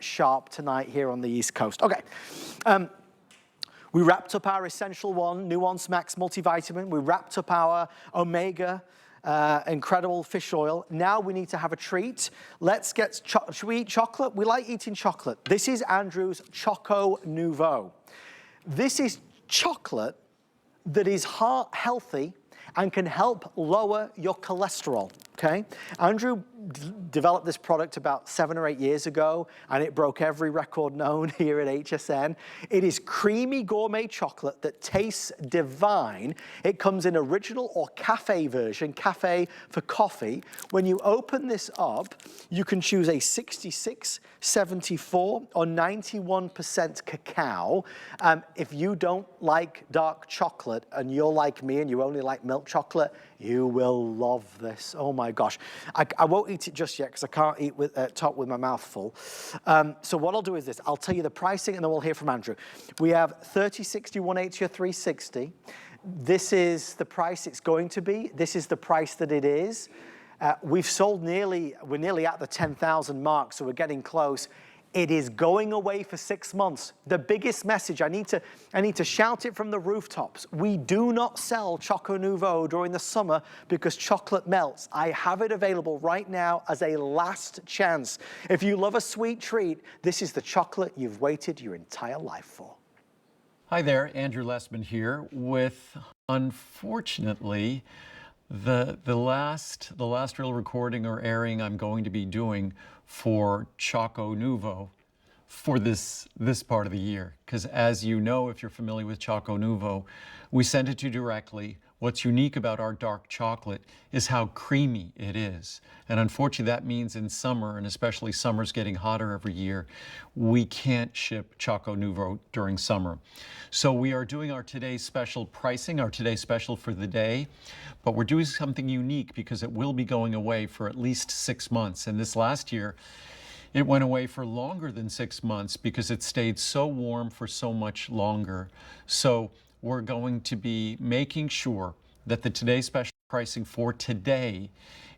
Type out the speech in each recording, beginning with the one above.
sharp tonight here on the East Coast. Okay. We wrapped up our Essential One Nuance Max multivitamin. We wrapped up our Omega incredible fish oil. Now we need to have a treat. Let's get, should we eat chocolate? We like eating chocolate. This is Andrew's ChocoNuvo. This is chocolate that is heart healthy and can help lower your cholesterol, okay? Andrew developed this product about 7 or 8 years ago, and it broke every record known here at HSN. It is creamy gourmet chocolate that tastes divine. It comes in original or cafe version, cafe for coffee. When you open this up, you can choose a 66, 74, or 91% cacao. If you don't like dark chocolate and you're like me and you only like milk chocolate, you will love this. Oh my gosh. I won't eat it just yet because I can't eat with top with my mouth full. So what I'll do is this. I'll tell you the pricing and then we'll hear from Andrew. We have 30, 60, 180, or 360. This is the price it's going to be. This is the price that it is. We've sold we're nearly at the 10,000 mark, so we're getting close. It is going away for 6 months. The biggest message, I need to shout it from the rooftops. We do not sell ChocoNuvo during the summer because chocolate melts. I have it available right now as a last chance. If you love a sweet treat, this is the chocolate you've waited your entire life for. Hi there, Andrew Lessman here with, unfortunately, the last real recording or airing I'm going to be doing for ChocoNuvo for this part of the year. Because as you know, if you're familiar with ChocoNuvo, we send it to you directly. What's unique about our dark chocolate is how creamy it is. And unfortunately, that means in summer, and especially summer's getting hotter every year, we can't ship ChocoNuvo during summer. So we are doing our today's special pricing, our today's special for the day, but we're doing something unique because it will be going away for at least 6 months. And this last year, it went away for longer than 6 months because it stayed so warm for so much longer. So we're going to be making sure that the today's special pricing for today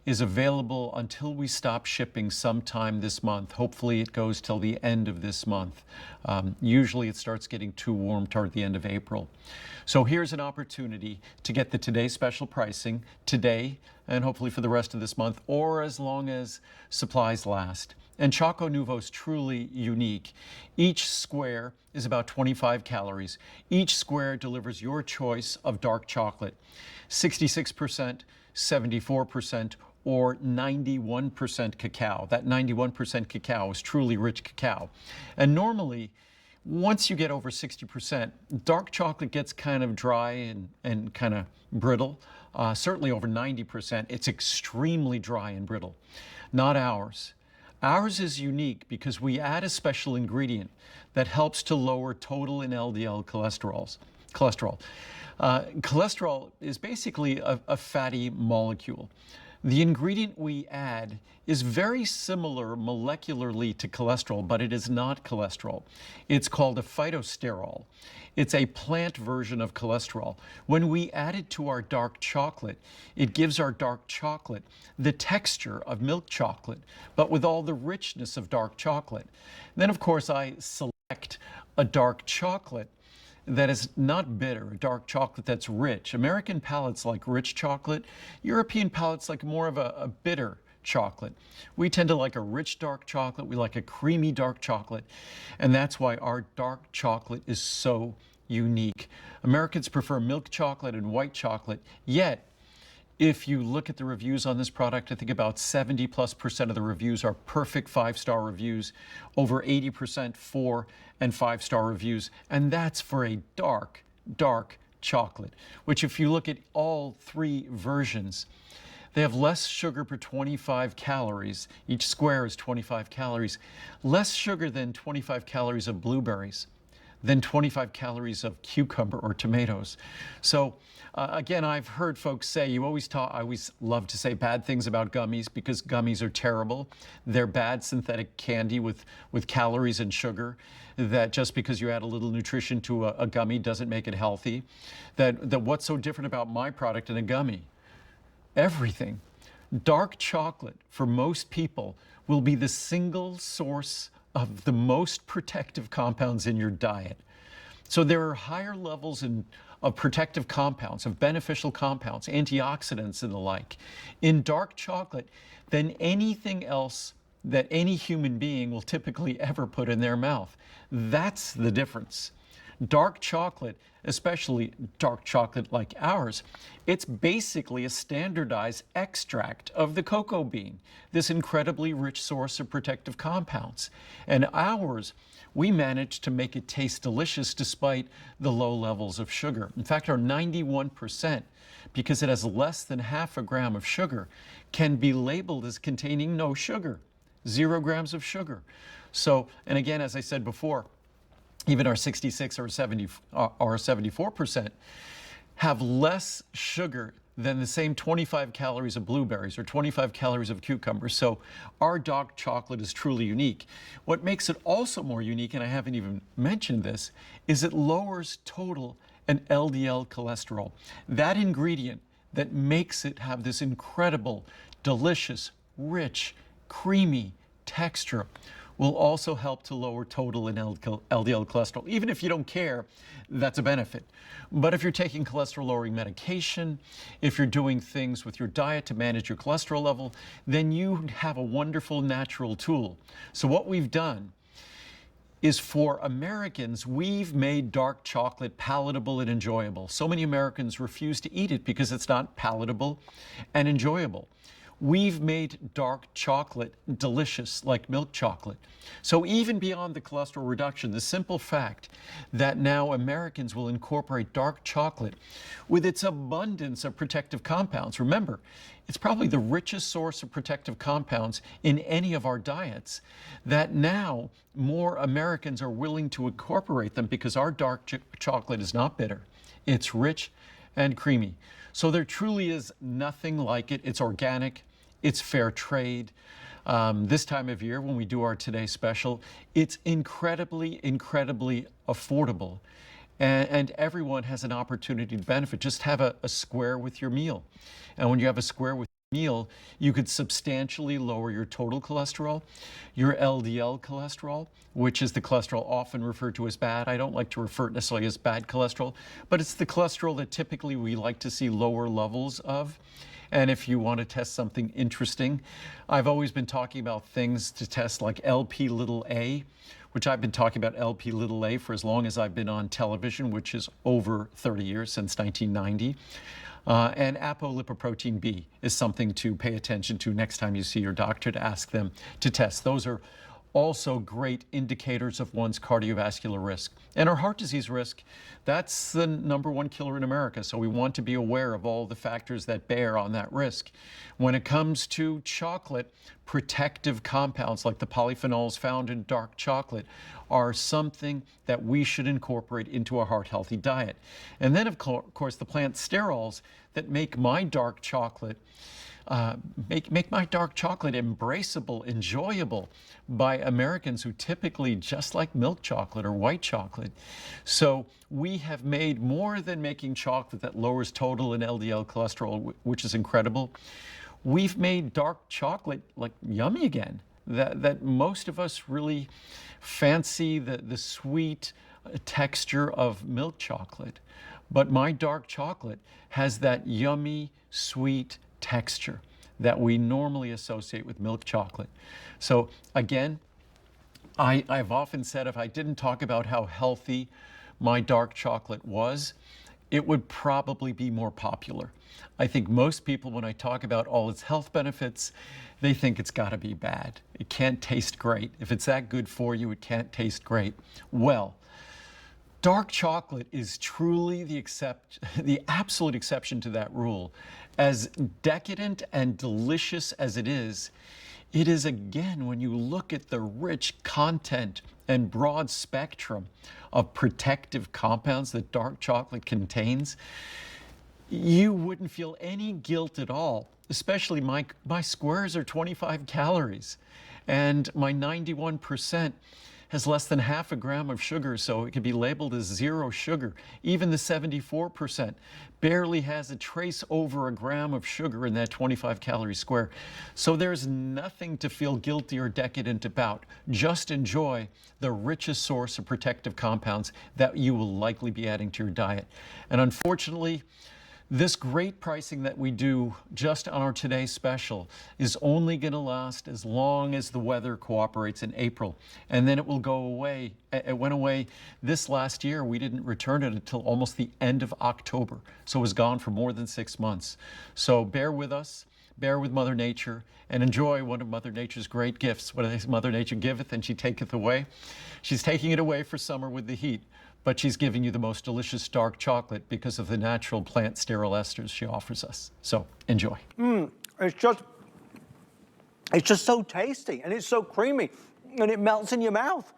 is available until we stop shipping sometime this month. Hopefully it goes till the end of this month. Usually it starts getting too warm toward the end of April. So here's an opportunity to get the today's special pricing today and hopefully for the rest of this month or as long as supplies last. And ChocoNuvo is truly unique. Each square is about 25 calories. Each square delivers your choice of dark chocolate, 66%, 74%, or 91% cacao. That 91% cacao is truly rich cacao. And normally, once you get over 60%, dark chocolate gets kind of dry and kind of brittle. Certainly over 90%, it's extremely dry and brittle. Not ours. Ours is unique because we add a special ingredient that helps to lower total and LDL cholesterol. Cholesterol is basically a fatty molecule. The ingredient we add is very similar molecularly to cholesterol, but it is not cholesterol. It's called a phytosterol. It's a plant version of cholesterol. When we add it to our dark chocolate, it gives our dark chocolate the texture of milk chocolate, but with all the richness of dark chocolate. Then, of course, I select a dark chocolate that is not bitter, a dark chocolate that's rich. American palates like rich chocolate. European palates like more of a bitter chocolate. We tend to like a rich dark chocolate. We like a creamy dark chocolate. And that's why our dark chocolate is so unique. Americans prefer milk chocolate and white chocolate, yet if you look at the reviews on this product, I think about 70+% of the reviews are perfect 5-star reviews, over 80% 4 and 5-star reviews, and that's for a dark, dark chocolate, which if you look at all 3 versions, they have less sugar per 25 calories. Each square is 25 calories, less sugar than 25 calories of blueberries, than 25 calories of cucumber or tomatoes. So again, I've heard folks say, I always love to say bad things about gummies because gummies are terrible. They're bad synthetic candy with calories and sugar, that just because you add a little nutrition to a gummy doesn't make it healthy. That what's so different about my product and a gummy? Everything. Dark chocolate, for most people, will be the single source of the most protective compounds in your diet. So there are higher levels of protective compounds, of beneficial compounds, antioxidants and the like, in dark chocolate than anything else that any human being will typically ever put in their mouth. That's the difference. Dark chocolate, especially dark chocolate like ours, it's basically a standardized extract of the cocoa bean, this incredibly rich source of protective compounds. And ours, we managed to make it taste delicious despite the low levels of sugar. In fact, our 91%, because it has less than half a gram of sugar, can be labeled as containing no sugar, 0 grams of sugar. So, and again, as I said before, even our 66 or 74% have less sugar than the same 25 calories of blueberries or 25 calories of cucumbers. So our dark chocolate is truly unique. What makes it also more unique, and I haven't even mentioned this, is it lowers total and LDL cholesterol. That ingredient that makes it have this incredible, delicious, rich, creamy texture will also help to lower total and LDL cholesterol. Even if you don't care, that's a benefit. But if you're taking cholesterol-lowering medication, if you're doing things with your diet to manage your cholesterol level, then you have a wonderful natural tool. So what we've done is, for Americans, we've made dark chocolate palatable and enjoyable. So many Americans refuse to eat it because it's not palatable and enjoyable. We've made dark chocolate delicious, like milk chocolate. So even beyond the cholesterol reduction, the simple fact that now Americans will incorporate dark chocolate with its abundance of protective compounds. Remember, it's probably the richest source of protective compounds in any of our diets, that now more Americans are willing to incorporate them because our dark chocolate is not bitter. It's rich and creamy. So there truly is nothing like it. It's organic. It's fair trade. This time of year when we do our Today Special, it's incredibly, incredibly affordable. And everyone has an opportunity to benefit. Just have a square with your meal. And when you have a square with your meal, you could substantially lower your total cholesterol, your LDL cholesterol, which is the cholesterol often referred to as bad. I don't like to refer it necessarily as bad cholesterol, but it's the cholesterol that typically we like to see lower levels of. And if you want to test something interesting, I've always been talking about things to test like LP little a, which I've been talking about LP little a for as long as I've been on television, which is over 30 years, since 1990. And apolipoprotein B is something to pay attention to next time you see your doctor, to ask them to test. Those are also great indicators of one's cardiovascular risk. And our heart disease risk, that's the #1 killer in America. So we want to be aware of all the factors that bear on that risk. When it comes to chocolate, protective compounds like the polyphenols found in dark chocolate are something that we should incorporate into a heart-healthy diet. And then, of course, the plant sterols that make my dark chocolate make my dark chocolate embraceable, enjoyable by Americans who typically just like milk chocolate or white chocolate. So we have made more than making chocolate that lowers total and LDL cholesterol, which is incredible. We've made dark chocolate like yummy again, that most of us really fancy the sweet texture of milk chocolate. But my dark chocolate has that yummy, sweet texture that we normally associate with milk chocolate. So again, I've often said if I didn't talk about how healthy my dark chocolate was, it would probably be more popular. I think most people, when I talk about all its health benefits, they think it's got to be bad. It can't taste great. If it's that good for you, it can't taste great. Well, dark chocolate is truly the absolute exception to that rule. As decadent and delicious as it is again, when you look at the rich content and broad spectrum of protective compounds that dark chocolate contains, you wouldn't feel any guilt at all. Especially my squares are 25 calories and my 91% has less than half a gram of sugar, so it can be labeled as 0 sugar. Even the 74% barely has a trace over a gram of sugar in that 25 calorie square. So there's nothing to feel guilty or decadent about. Just enjoy the richest source of protective compounds that you will likely be adding to your diet. And unfortunately, this great pricing that we do just on our Today Special is only going to last as long as the weather cooperates in April, and then it will go away. It went away this last year. We didn't return it until almost the end of October, so it was gone for more than 6 months. So bear with us, bear with Mother Nature, and enjoy one of Mother Nature's great gifts. What Mother Nature giveth and she taketh away. She's taking it away for summer with the heat, but she's giving you the most delicious dark chocolate because of the natural plant sterol esters she offers us. So enjoy. It's just so tasty, and it's so creamy, and it melts in your mouth.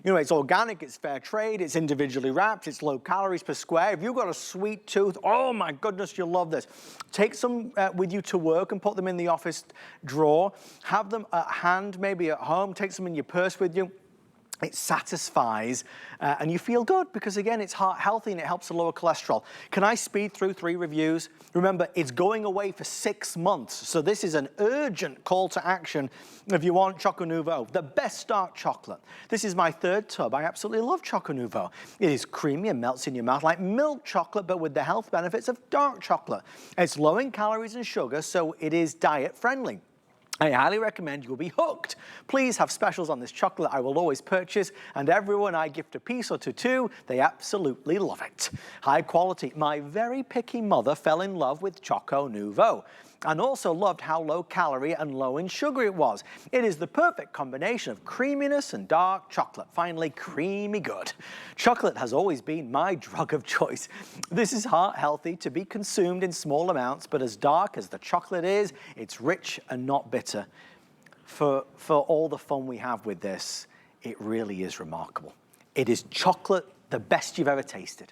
You know, it's organic, it's fair trade, it's individually wrapped, it's low calories per square. If you've got a sweet tooth, oh my goodness, you'll love this. Take some with you to work and put them in the office drawer. Have them at hand, maybe at home. Take some in your purse with you. It satisfies and you feel good because, again, it's heart healthy and it helps to lower cholesterol. Can I speed through 3 reviews? Remember, it's going away for 6 months, so this is an urgent call to action if you want ChocoNuvo, the best dark chocolate. This is my 3rd tub. I absolutely love ChocoNuvo. It is creamy and melts in your mouth like milk chocolate, but with the health benefits of dark chocolate. It's low in calories and sugar, so it is diet friendly. I highly recommend you'll be hooked. Please have specials on this chocolate I will always purchase, and everyone I gift a piece or two to, they absolutely love it. High quality. My very picky mother fell in love with ChocoNuvo and also loved how low calorie and low in sugar it was. It is the perfect combination of creaminess and dark chocolate. Finally, creamy good. Chocolate has always been my drug of choice. This is heart healthy to be consumed in small amounts, but as dark as the chocolate is, it's rich and not bitter. For all the fun we have with this, it really is remarkable. It is chocolate the best you've ever tasted.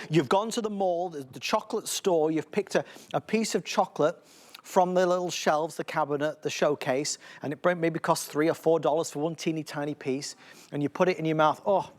You've gone to the mall, the chocolate store, you've picked a piece of chocolate from the little shelves, the cabinet, the showcase, and it maybe costs $3 or $4 for one teeny tiny piece, and you put it in your mouth. Oh,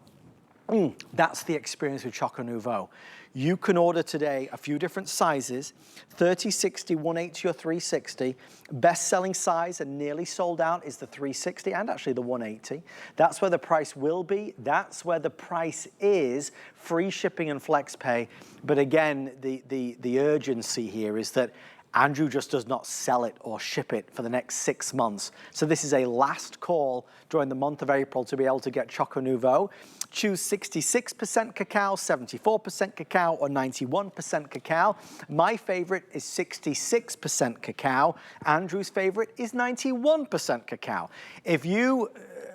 that's the experience with ChocoNuvo. You can order today a few different sizes, 30, 60, 180 or 360. Best-selling size and nearly sold out is the 360 and actually the 180. That's where the price will be. That's where the price is. Free shipping and flex pay. But again, the urgency here is that Andrew just does not sell it or ship it for the next 6 months. So this is a last call during the month of April to be able to get ChocoNuvo. Choose 66% cacao, 74% cacao, or 91% cacao. My favorite is 66% cacao. Andrew's favorite is 91% cacao. If you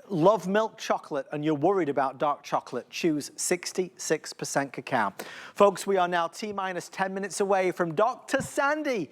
love milk chocolate and you're worried about dark chocolate, choose 66% cacao. Folks, we are now T-minus 10 minutes away from Dr. Sandy.